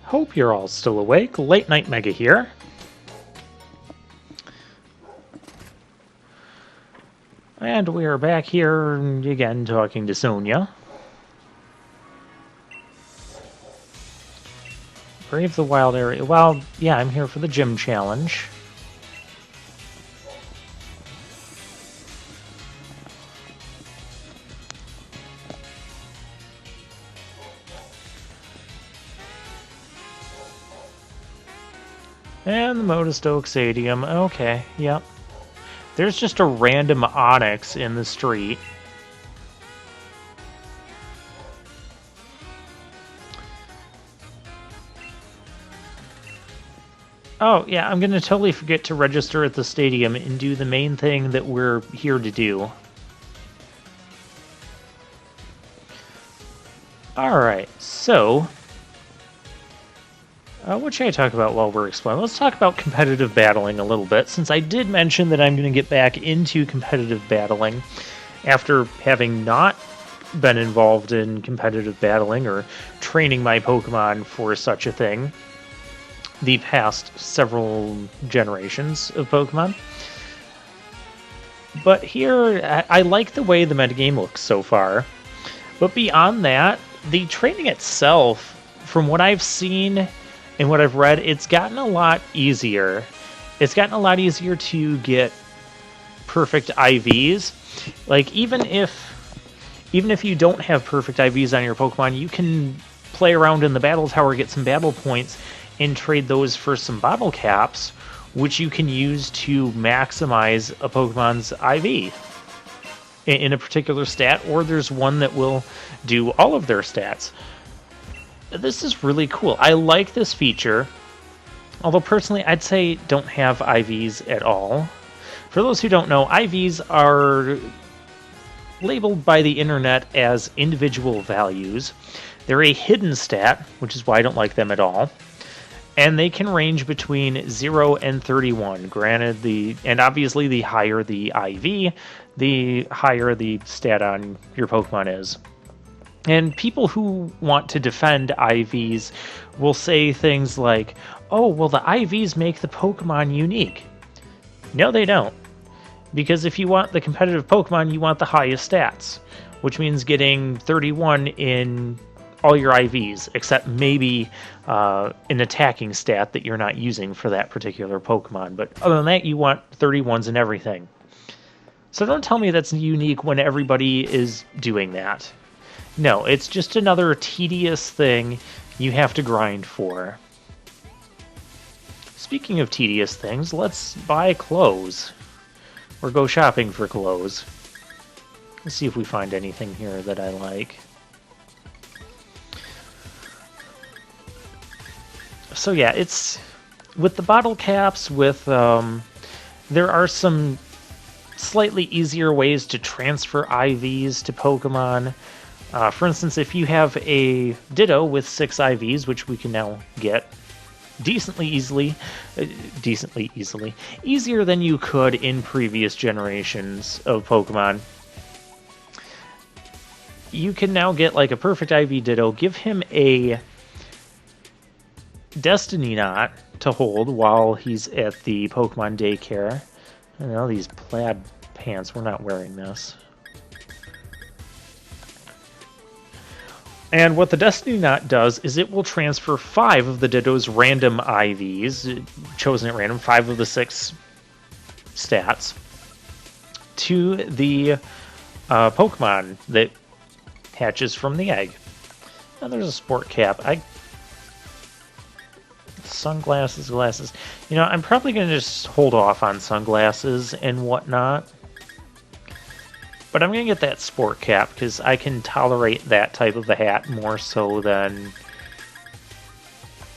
Hope you're all still awake. Late Night Mega here. And we are back here again talking to Sonia. Brave the wild area. Well, yeah, I'm here for the gym challenge. And the Modestoke Stadium. Okay, yep. There's just a random Onyx in the street. Oh, yeah, I'm going to totally forget to register at the stadium and do the main thing that we're here to do. Alright, so... what should I talk about while we're exploring? Let's talk about competitive battling a little bit, since I did mention that I'm going to get back into competitive battling after having not been involved in competitive battling or training my Pokemon for such a thing the past several generations of Pokemon. But here, I like the way the metagame looks so far. But beyond that, the training itself, from what I've seen and what I've read, it's gotten a lot easier. It's gotten a lot easier to get perfect IVs. Like, even if you don't have perfect IVs on your Pokemon, you can play around in the battle tower, get some battle points, and trade those for some bottle caps, which you can use to maximize a Pokemon's IV in a particular stat, or there's one that will do all of their stats. This is really cool. I like this feature, although personally I'd say don't have IVs at all. For those who don't know, IVs are labeled by the internet as individual values. They're a hidden stat, which is why I don't like them at all. And they can range between 0 and 31. Granted, and obviously the higher the IV, the higher the stat on your Pokemon is. And people who want to defend IVs will say things like, oh, well, the IVs make the Pokemon unique. No, they don't. Because if you want the competitive Pokemon, you want the highest stats, which means getting 31 in all your IVs, except maybe an attacking stat that you're not using for that particular Pokemon. But other than that, you want 31s in everything. So don't tell me that's unique when everybody is doing that. No, it's just another tedious thing you have to grind for. Speaking of tedious things, let's buy clothes. Or go shopping for clothes. Let's see if we find anything here that I like. So yeah, it's with the bottle caps, there are some slightly easier ways to transfer IVs to Pokemon. For instance, if you have a Ditto with 6 IVs, which we can now get decently easily, easier than you could in previous generations of Pokemon, you can now get like a perfect IV Ditto, give him a Destiny Knot to hold while he's at the Pokemon daycare. I know these plaid pants, we're not wearing this. And what the Destiny Knot does is it will transfer 5 of the Ditto's random IVs, chosen at random, 5 of the 6 stats, to the Pokemon that hatches from the egg. Now there's a sport cap. Sunglasses, glasses. You know, I'm probably going to just hold off on sunglasses and whatnot. But I'm going to get that sport cap because I can tolerate that type of a hat more so than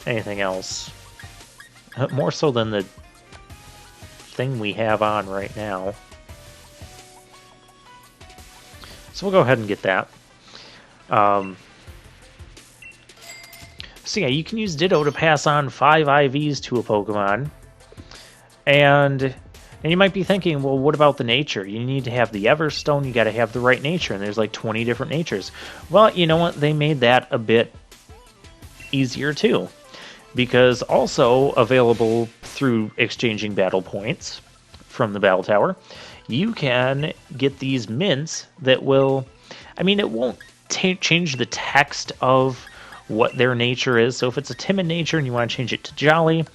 anything else. More so than the thing we have on right now. So we'll go ahead and get that. So yeah, you can use Ditto to pass on 5 IVs to a Pokemon. And you might be thinking, well, what about the nature? You need to have the Everstone, you got to have the right nature, and there's like 20 different natures. Well, you know what? They made that a bit easier too. because also available through exchanging battle points from the battle tower, you can get these mints that will, I mean, it won't change the text of what their nature is. So if it's a timid nature and you want to change it to jolly,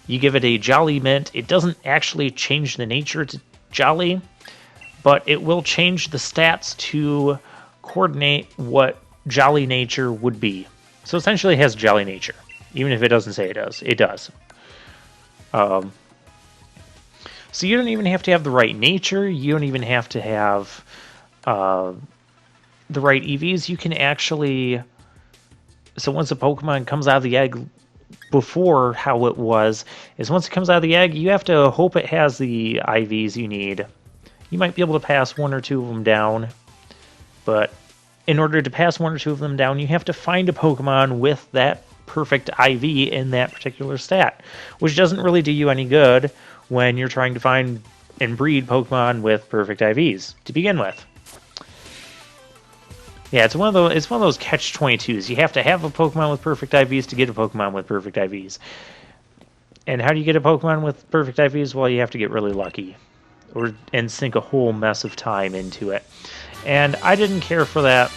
you give it a jolly mint. It doesn't actually change the nature to jolly, but it will change the stats to coordinate what jolly nature would be. So essentially it has jolly nature. Even if it doesn't say it does. It does. So you don't even have to have the right nature. You don't even have to have the right EVs. You can actually... So once a Pokemon comes out of the egg, before how it was, is once it comes out of the egg, you have to hope it has the IVs you need. You might be able to pass one or two of them down, but in order to pass one or two of them down, you have to find a Pokemon with that perfect IV in that particular stat, which doesn't really do you any good when you're trying to find and breed Pokemon with perfect IVs to begin with. Yeah, it's one of those catch-22s. You have to have a Pokemon with perfect IVs to get a Pokemon with perfect IVs. And how do you get a Pokemon with perfect IVs? Well, you have to get really lucky, and sink a whole mess of time into it. And I didn't care for that.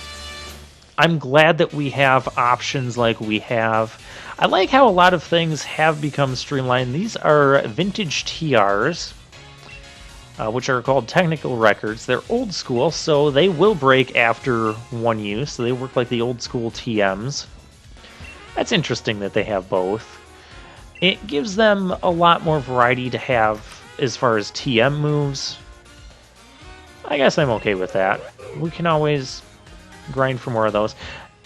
I'm glad that we have options like we have. I like how a lot of things have become streamlined. These are vintage TRs, which are called technical records. They're old school, so they will break after one use. So they work like the old school TMs. That's interesting that they have both. It gives them a lot more variety to have as far as TM moves. I guess I'm okay with that. We can always grind for more of those.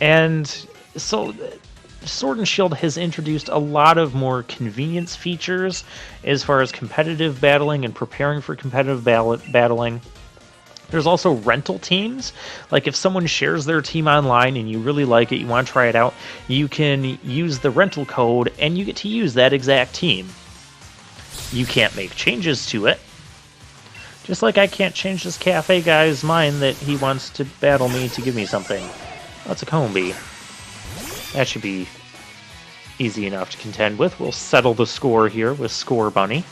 And so Sword and Shield has introduced a lot of more convenience features as far as competitive battling and preparing for competitive battling. There's also rental teams. Like if someone shares their team online and you really like it, you want to try it out, you can use the rental code and you get to use that exact team. You can't make changes to it. Just like I can't change this cafe guy's mind that he wants to battle me to give me something. That's a Combi. That should be easy enough to contend with. We'll settle the score here with Score Bunny.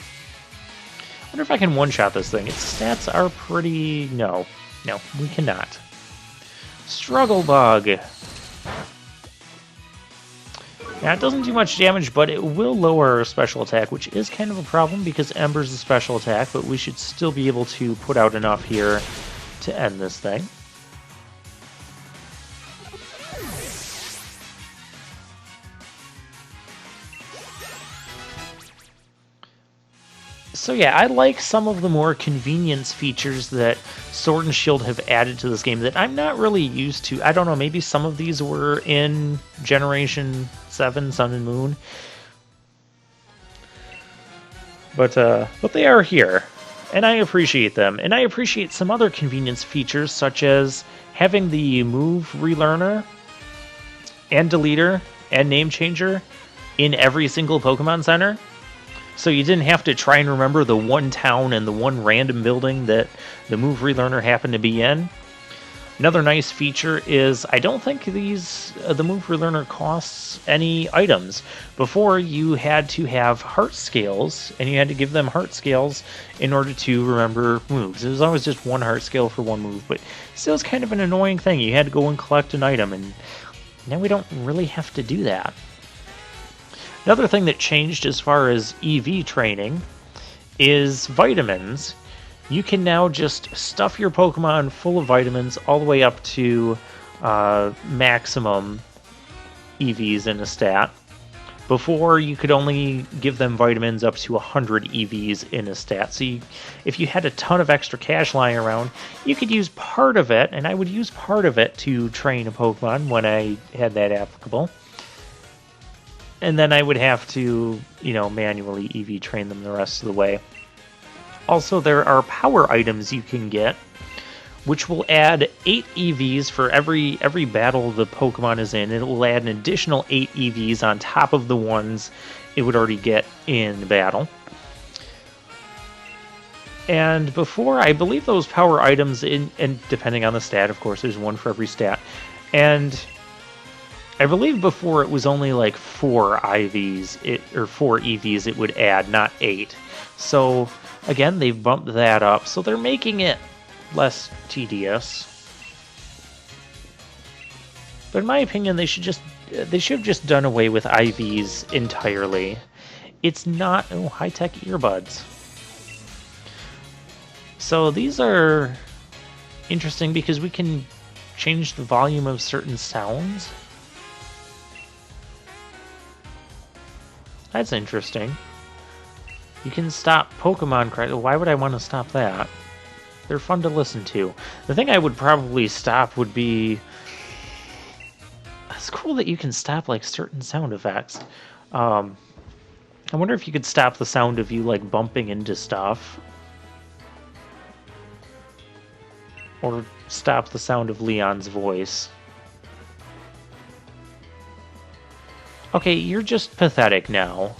I wonder if I can one-shot this thing. Its stats are pretty... No, we cannot. Struggle Bug. Now, it doesn't do much damage, but it will lower our special attack, which is kind of a problem because Ember's a special attack, but we should still be able to put out enough here to end this thing. So yeah, I like some of the more convenience features that Sword and Shield have added to this game that I'm not really used to. I don't know, maybe some of these were in Generation 7, Sun and Moon. But they are here, and I appreciate them. And I appreciate some other convenience features, such as having the move relearner and deleter and name changer in every single Pokemon Center. So you didn't have to try and remember the one town and the one random building that the move relearner happened to be in. Another nice feature is I don't think the move relearner costs any items. Before, you had to have heart scales, and you had to give them heart scales in order to remember moves. It was always just one heart scale for one move, but still it's kind of an annoying thing. You had to go and collect an item, and now we don't really have to do that. Another thing that changed as far as EV training is vitamins. You can now just stuff your Pokemon full of vitamins all the way up to maximum EVs in a stat. Before, you could only give them vitamins up to 100 EVs in a stat. So if you had a ton of extra cash lying around, you could use part of it, and I would use part of it to train a Pokemon when I had that applicable. And then I would have to, manually EV train them the rest of the way. Also, there are power items you can get, which will add 8 EVs for every battle the Pokemon is in. It will add an additional 8 EVs on top of the ones it would already get in battle. And before, I believe those power items, and depending on the stat, of course, there's one for every stat. And I believe before it was only like 4 IVs, or 4 EVs it would add, not 8. So again, they've bumped that up, so they're making it less tedious. But in my opinion, they should have just done away with IVs entirely. It's not high-tech earbuds. So these are interesting because we can change the volume of certain sounds. That's interesting. You can stop Pokemon cries. Why would I want to stop that? They're fun to listen to. The thing I would probably stop would be... It's cool that you can stop like certain sound effects. I wonder if you could stop the sound of you like bumping into stuff. Or stop the sound of Leon's voice. Okay, you're just pathetic now.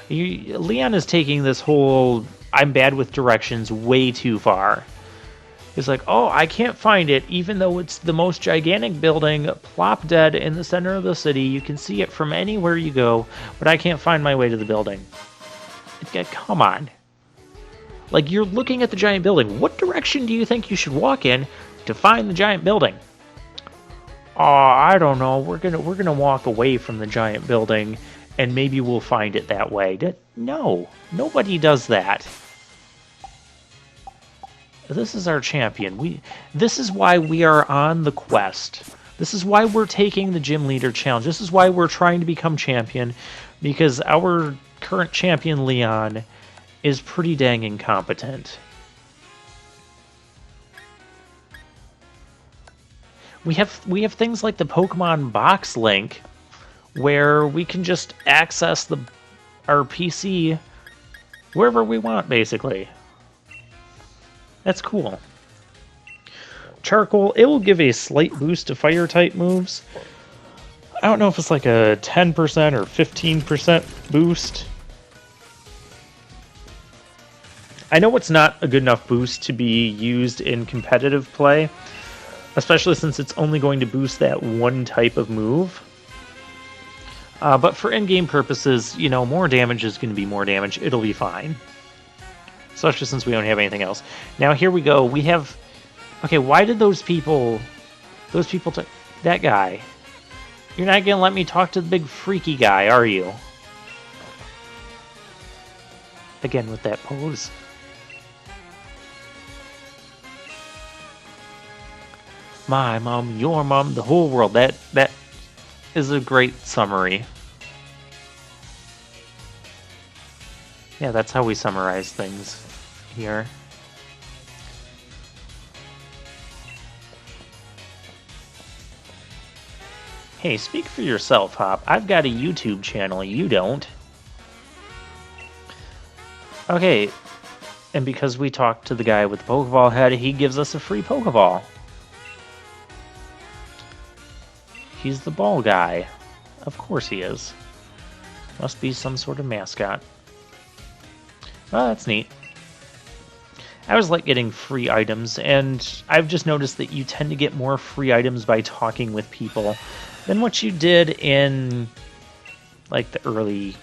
Leon is taking this whole I'm bad with directions way too far. He's like, oh, I can't find it, even though it's the most gigantic building, plop dead in the center of the city. You can see it from anywhere you go, but I can't find my way to the building. Come on. Like, you're looking at the giant building. What direction do you think you should walk in to find the giant building? Oh, I don't know. We're gonna walk away from the giant building, and maybe we'll find it that way. No, nobody does that. This is our champion. This is why we are on the quest. This is why we're taking the gym leader challenge. This is why we're trying to become champion, because our current champion, Leon, is pretty dang incompetent. We have things like the Pokemon Box Link, where we can just access our PC wherever we want, basically. That's cool. Charcoal, it will give a slight boost to fire-type moves. I don't know if it's like a 10% or 15% boost. I know it's not a good enough boost to be used in competitive play, especially since it's only going to boost that one type of move. But for in-game purposes, more damage is going to be more damage. It'll be fine. Especially since we don't have anything else. Now, here we go. We have... Okay, why did those people... That guy. You're not going to let me talk to the big freaky guy, are you? Again, with that pose. My mom, your mom, the whole world. That is a great summary. Yeah, that's how we summarize things here. Hey, speak for yourself, Hop. I've got a YouTube channel, you don't. Okay, and because we talked to the guy with the Pokeball head, he gives us a free Pokeball. He's the ball guy. Of course he is. Must be some sort of mascot. Oh, that's neat. I always like getting free items, and I've just noticed that you tend to get more free items by talking with people than what you did in, like, the early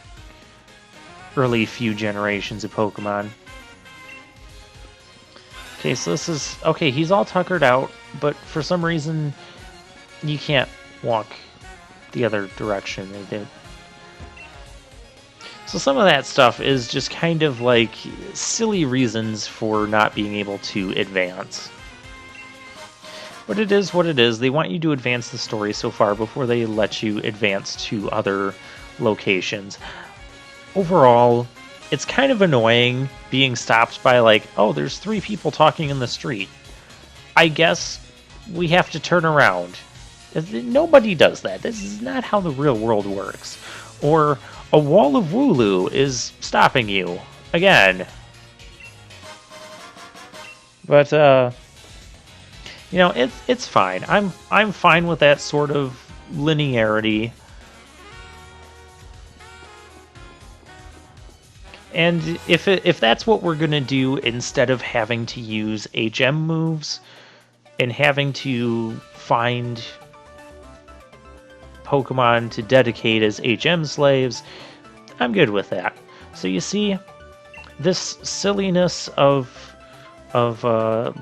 few generations of Pokemon. Okay, so this is... Okay, he's all tuckered out, but for some reason, you can't walk the other direction. So some of that stuff is just kind of like silly reasons for not being able to advance. But it is what it is. They want you to advance the story so far before they let you advance to other locations. Overall, it's kind of annoying being stopped by like, oh, there's 3 people talking in the street. I guess we have to turn around. Nobody does that. This is not how the real world works. Or a wall of Wooloo is stopping you. Again. But, it's fine. I'm fine with that sort of linearity. And if that's what we're going to do instead of having to use HM moves and having to find Pokemon to dedicate as HM slaves, I'm good with that. So you see, this silliness of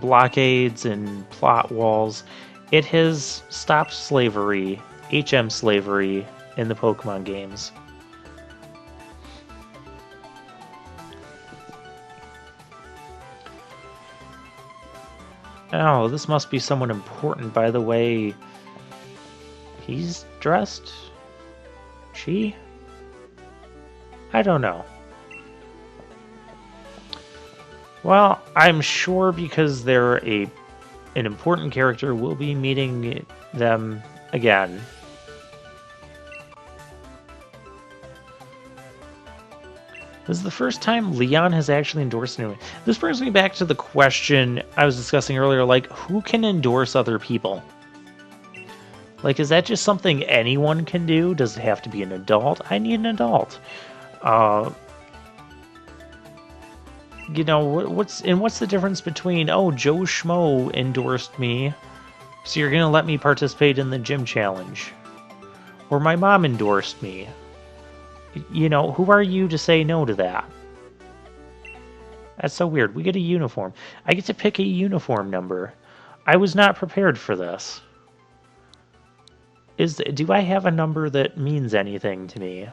blockades and plot walls, it has stopped slavery, HM slavery, in the Pokemon games. Oh, this must be someone important by the way he's dressed? She? I don't know. Well, I'm sure because they're an important character, we'll be meeting them again. This is the first time Leon has actually endorsed anyone. This brings me back to the question I was discussing earlier, like, who can endorse other people? Like, is that just something anyone can do? Does it have to be an adult? I need an adult. You know, what's the difference between, oh, Joe Schmo endorsed me, so you're going to let me participate in the gym challenge? Or my mom endorsed me. You know, who are you to say no to that? That's so weird. We get a uniform. I get to pick a uniform number. I was not prepared for this. Do I have a number that means anything to me?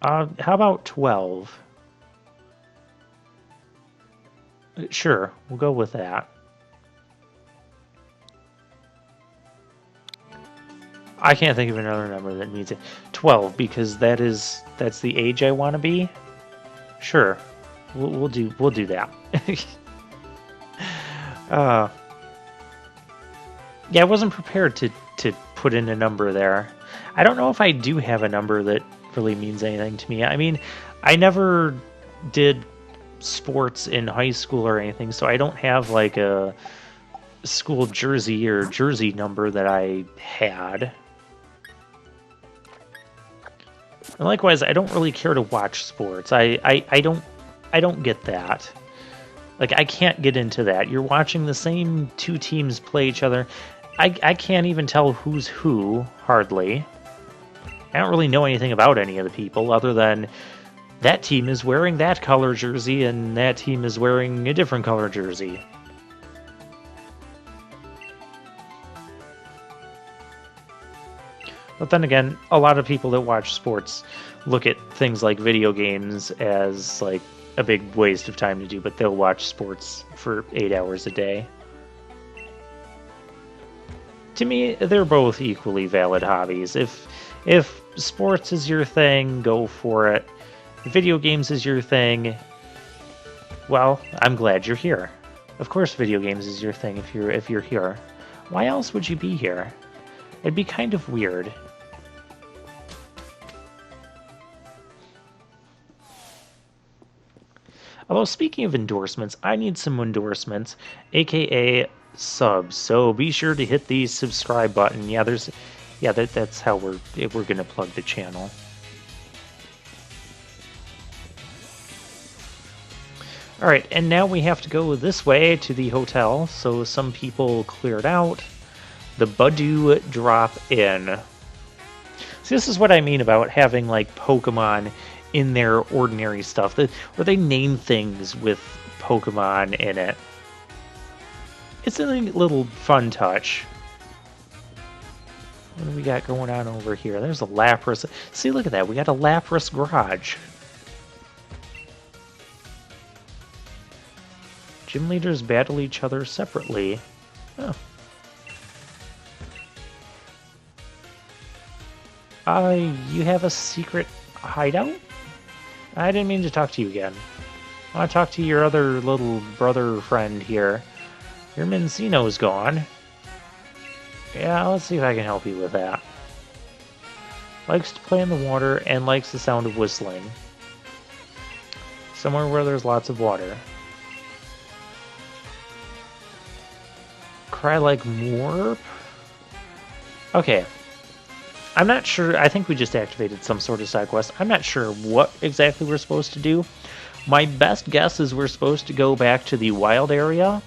How about 12? Sure, we'll go with that. I can't think of another number that means it. 12, because that's the age I want to be. Sure, we'll do that. Yeah, I wasn't prepared to put in a number there. I don't know if I do have a number that really means anything to me. I mean, I never did sports in high school or anything, so I don't have like a school jersey or jersey number that I had. And likewise, I don't really care to watch sports. I don't get that. Like, I can't get into that. You're watching the same two teams play each other. I can't even tell who's who, hardly. I don't really know anything about any of the people, other than that team is wearing that color jersey and that team is wearing a different color jersey. But then again, a lot of people that watch sports look at things like video games as like a big waste of time to do, but they'll watch sports for 8 hours a day. To me, they're both equally valid hobbies. If sports is your thing, go for it. If video games is your thing, well, I'm glad you're here. Of course video games is your thing if you're here. Why else would you be here? It'd be kind of weird. Although, speaking of endorsements, I need some endorsements, aka subs. So be sure to hit the subscribe button. Yeah, that's how we're gonna plug the channel. All right, and now we have to go this way to the hotel. So some people cleared out. The Budew drop-in. See, this is what I mean about having like Pokemon in their ordinary stuff, where they name things with Pokemon in it. It's a little fun touch. What do we got going on over here? There's a Lapras. See, look at that. We got a Lapras garage. Gym leaders battle each other separately. Oh. You have a secret hideout? I didn't mean to talk to you again. I want to talk to your other little brother friend here. Your Mincino's gone. Yeah, let's see if I can help you with that. Likes to play in the water and likes the sound of whistling. Somewhere where there's lots of water. Cry like Morp? Okay. I'm not sure. I think we just activated some sort of side quest. I'm not sure what exactly we're supposed to do. My best guess is we're supposed to go back to the wild area.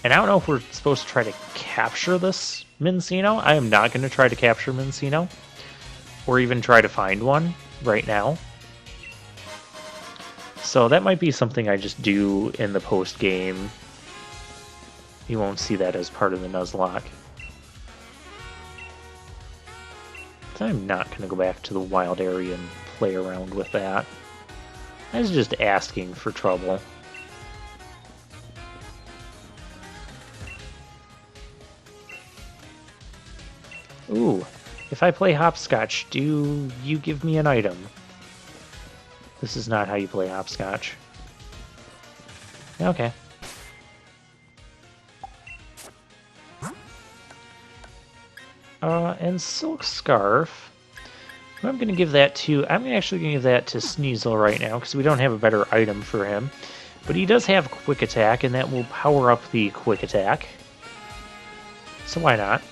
And I don't know if we're supposed to try to capture this Mincino. I am not going to try to capture Mincino or even try to find one right now. So that might be something I just do in the post game. You won't see that as part of the Nuzlocke. So I'm not going to go back to the wild area and play around with that. I was just asking for trouble. Ooh, if I play hopscotch, do you give me an item? This is not how you play hopscotch. Okay. And Silk Scarf. I'm going to give that to... I'm actually going to give that to Sneasel right now, because we don't have a better item for him. But he does have Quick Attack, and that will power up the Quick Attack. So why not?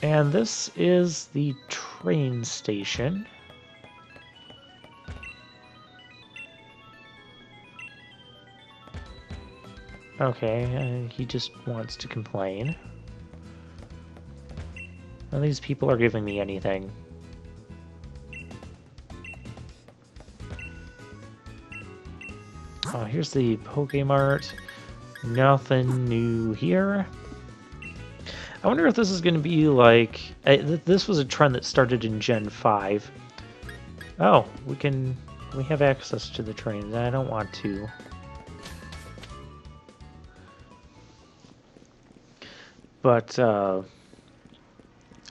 And this is the train station. Okay, he just wants to complain. None of these people are giving me anything. Oh, here's the Pokemart. Nothing new here. I wonder if this is going to be like... this was a trend that started in Gen 5. Oh, we have access to the trains. I don't want to. But,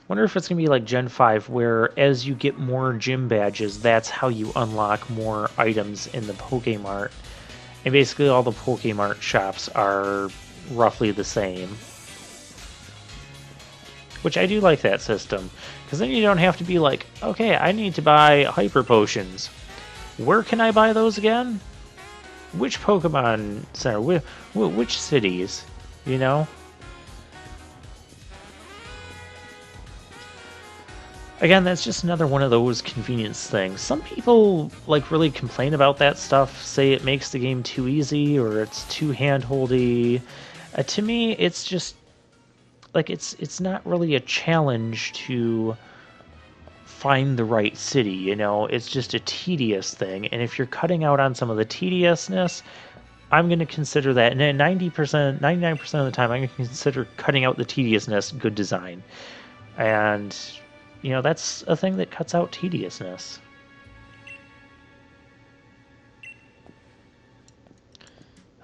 wonder if it's going to be like Gen 5, where as you get more gym badges, that's how you unlock more items in the Pokemart. And basically all the Pokemart shops are roughly the same. Which I do like that system, because then you don't have to be like, okay, I need to buy Hyper Potions. Where can I buy those again? Which Pokemon Center? Which cities? You know? Again, that's just another one of those convenience things. Some people like really complain about that stuff, say it makes the game too easy or it's too hand-holdy. To me, it's just like it's not really a challenge to find the right city, you know? It's just a tedious thing, and if you're cutting out on some of the tediousness, I'm going to consider that, and 90%, 99% of the time, I'm going to consider cutting out the tediousness good design. And, you know, that's a thing that cuts out tediousness.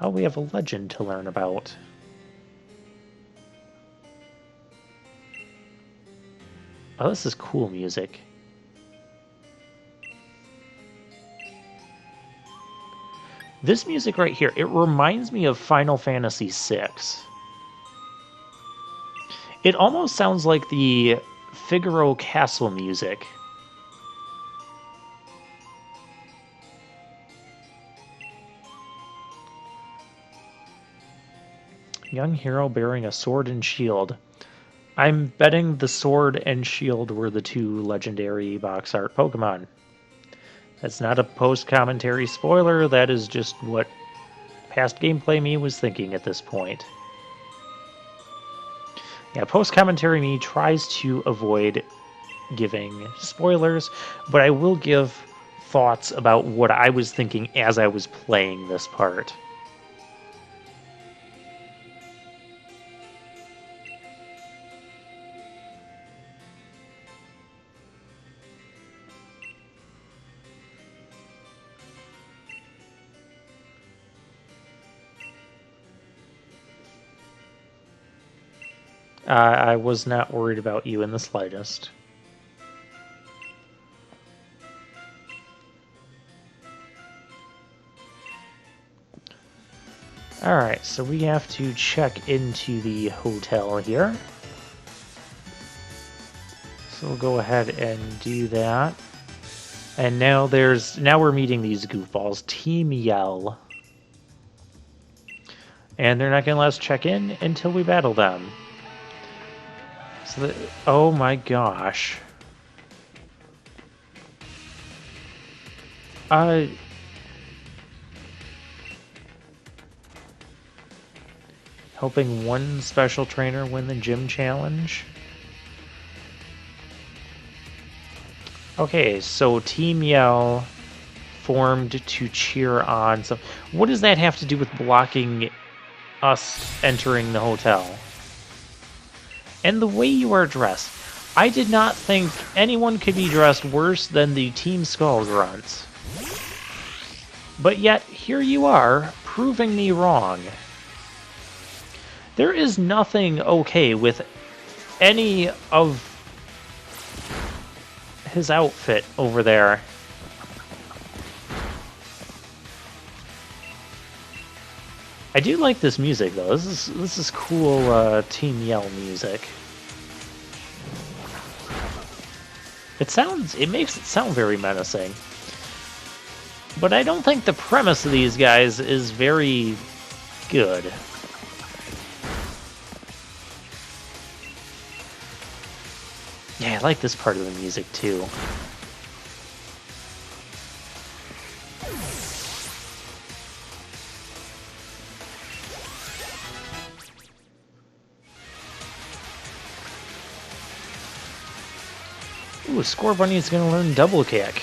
Oh, we have a legend to learn about. Oh, this is cool music. This music right here, it reminds me of Final Fantasy VI. It almost sounds like the Figaro Castle music. Young hero bearing a sword and shield. I'm betting the sword and shield were the two legendary box art Pokemon. That's not a post-commentary spoiler, that is just what past gameplay me was thinking at this point. Yeah, post-commentary me tries to avoid giving spoilers, but I will give thoughts about what I was thinking as I was playing this part. I was not worried about you in the slightest. Alright, so we have to check into the hotel here. So we'll go ahead and do that. And now we're meeting these goofballs, Team Yell. And they're not going to let us check in until we battle them. So oh my gosh. helping one special trainer win the gym challenge. Okay, so Team Yell formed to cheer on. So, what does that have to do with blocking us entering the hotel? And the way you are dressed. I did not think anyone could be dressed worse than the Team Skull grunts. But yet, here you are, proving me wrong. There is nothing okay with any of his outfit over there. I do like this music though. This is cool Team Yell music. It makes it sound very menacing. But I don't think the premise of these guys is very good. Yeah, I like this part of the music too. Ooh, Score Bunny is going to learn Double Kick.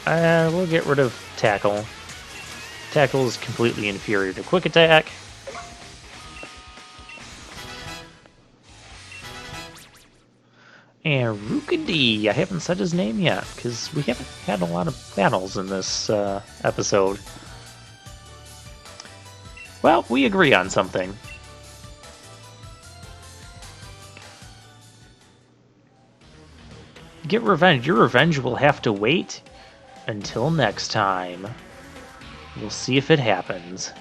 We'll get rid of Tackle. Tackle is completely inferior to Quick Attack. And Rookadee, I haven't said his name yet, because we haven't had a lot of battles in this episode. Well, we agree on something. Get revenge. Your revenge will have to wait until next time. We'll see if it happens.